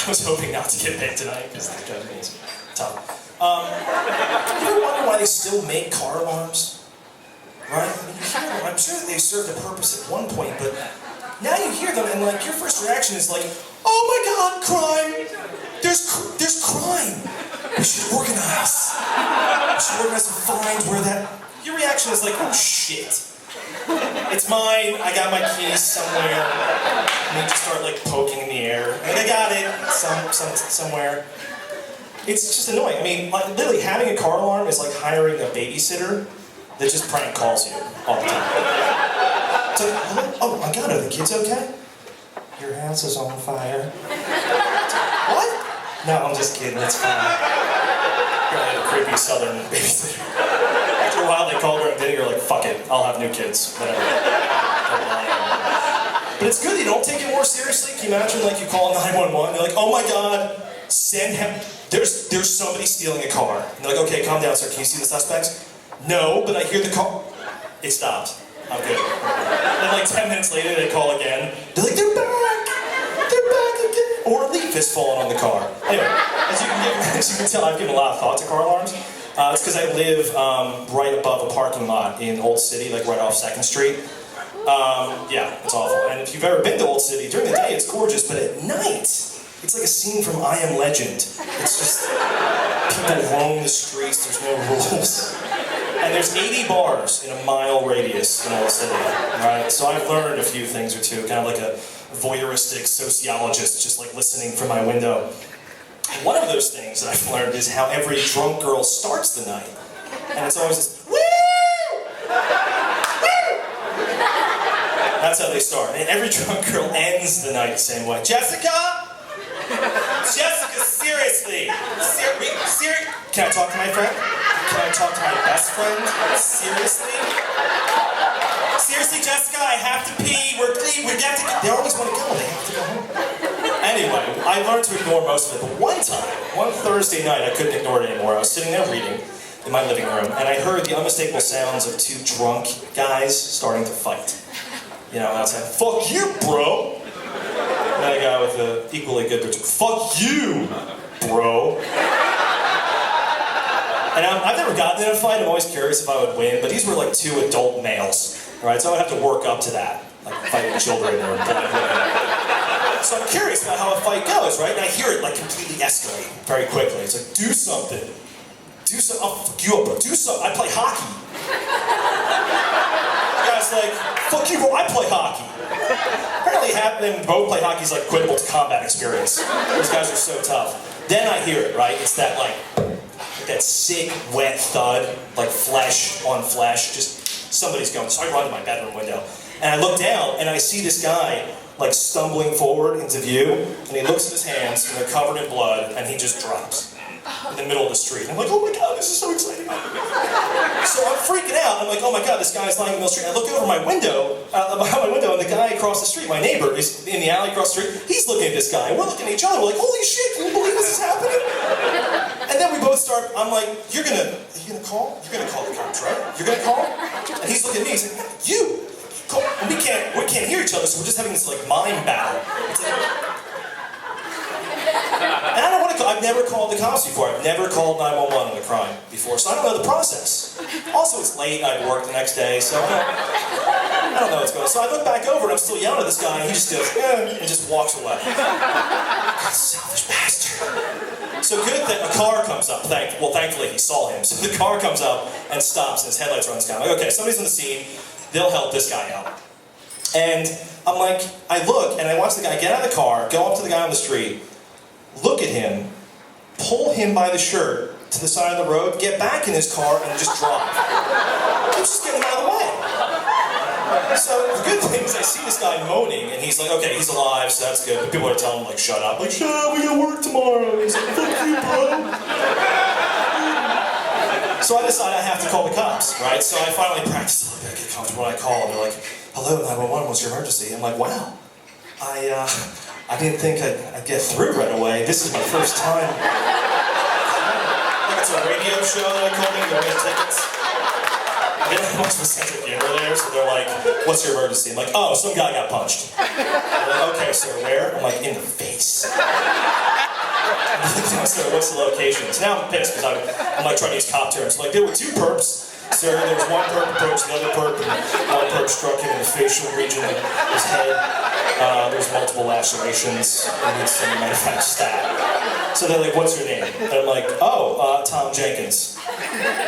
I was hoping not to get picked tonight because the judging is tough. You ever wonder why they still make car alarms? Right? I'm sure that they served a purpose at one point, but now you hear them and like your first reaction is like, oh my God, crime! There's crime! We should organize. We should organize some fines where that... Your reaction is like, oh shit. It's mine, I got my keys somewhere. And you just start like poking in the air. Like, I got it somewhere. It's just annoying. I mean, like, literally having a car alarm is like hiring a babysitter that just prank calls you all the time. It's like, oh my God, are the kids okay? Your house is on fire. What? No, I'm just kidding, it's fine. Really a creepy southern babysitter. After a while they called her and did it, you're like, fuck it, I'll have new kids, whatever. But it's good, you don't take it more seriously. Can you imagine like you call 911, you're like, oh my God, send him. There's somebody stealing a car. And they're like, okay, calm down, sir, can you see the suspects? No, but I hear the car. It stopped. I'm good. And like 10 minutes later, they call again. They're like, they're back! They're back again! Or a leaf has fallen on the car. Anyway, as you can tell, I've given a lot of thought to car alarms. It's because I live right above a parking lot in Old City, like right off 2nd Street. Yeah, it's awful. And if you've ever been to Old City, during the day it's gorgeous, but at night, it's like a scene from I Am Legend. It's just, people roam the streets, there's no rules. And there's 80 bars in a mile radius in Old City, right? So I've learned a few things or two, kind of like a voyeuristic sociologist, just like listening from my window. And one of those things that I've learned is how every drunk girl starts the night. And it's always this, woo! Woo! That's how they start. And every drunk girl ends the night the same way. Jessica? Jessica, seriously. Can I talk to my friend? Can I talk to my best friend? Seriously? Seriously, Jessica, I have to pee. We're clean. We have to go. They always want to go. They have to go home. Anyway, I learned to ignore most of it. But one Thursday night, I couldn't ignore it anymore. I was sitting there reading in my living room, and I heard the unmistakable sounds of two drunk guys starting to fight. You know, outside. Fuck you, bro! Another guy with an equally good bitch. Fuck you, bro! And I've never gotten in a fight. I'm always curious if I would win, but these were like two adult males, right? So I would have to work up to that, like fighting children or black women. So I'm curious about how a fight goes, right? And I hear it like completely escalate very quickly. It's like, do something. Do something. I'll fuck you up, bro. Do something. I play hockey. The guy's like, fuck you, bro. I play hockey. Apparently them both play hockey is like equivalent to combat experience. These guys are so tough. Then I hear it, right? It's that like that sick, wet thud, like flesh on flesh, just somebody's going. So I run to my bedroom window, and I look down, and I see this guy, like stumbling forward into view, and he looks at his hands, and they're covered in blood, and he just drops in the middle of the street. I'm like, oh my God, this is so exciting. So I'm freaking out. I'm like, oh my God, this guy's lying in the middle of the street. I look over my window, behind my window, and the guy across the street, my neighbor, is in the alley across the street. He's looking at this guy, and we're looking at each other. We're like, holy shit, can you believe this is happening? And then we both start, I'm like, are you gonna call? You're gonna call the cops, right? You're gonna call? And he's looking at me, he's like, you! Call. And we can't hear each other, so we're just having this like mime battle. It's like, and I don't want to call, I've never called the cops before. I've never called 911 on a crime before, so I don't know the process. Also, it's late, I work the next day, so I don't know what's going on. So I look back over and I'm still yelling at this guy, and he just goes, and just walks away. Selfish bastard. So good that a car comes up. Thankfully he saw him. So the car comes up and stops, and his headlights are on. I'm like, okay, somebody's on the scene. They'll help this guy out. And I'm like, I look and I watch the guy get out of the car, go up to the guy on the street, look at him, pull him by the shirt to the side of the road, get back in his car, and just drive. I'm just getting him out of the way. So the good thing is I see this guy moaning, and he's like, okay, he's alive, so that's good. But people are telling him, like, shut up. Like, shut up, we gotta work tomorrow. He's like, fuck you, bro. So I decide I have to call the cops, right? So I finally practice, I get comfortable when I call, and they're like, hello, 911, what's your emergency? I'm like, wow, I didn't think I'd get through right away. This is my first time. Like it's a radio show that I called in, they're tickets. They don't know what's the central camera there, so they're like, what's your emergency? I'm like, oh, some guy got punched. They're like, okay, sir, where? I'm like, in the face. Sir, what's the location? So now I'm pissed because I'm like trying to use cop terms. Like, there were two perps. Sir, there was one perp approached the other perp, and one perp struck him in the facial region of his head. There's multiple lacerations, and it's some manufactured stat. So they're like, what's your name? And I'm like, oh, Tom Jenkins.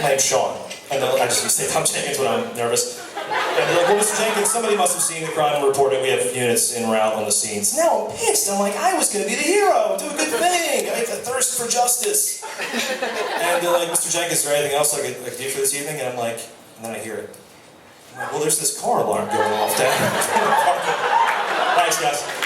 My name's Sean. And I just say Tom Jenkins when I'm nervous. And they're like, well, Mr. Jenkins, somebody must have seen the crime and reported. We have units en route on the scenes. Now I'm pissed. I'm like, I was going to be the hero, do a good thing. I have a thirst for justice. And they're like, Mr. Jenkins, is there anything else I could do for this evening? And I'm like, and then I hear it. I'm like, well, there's this car alarm going off down. Thanks, guys.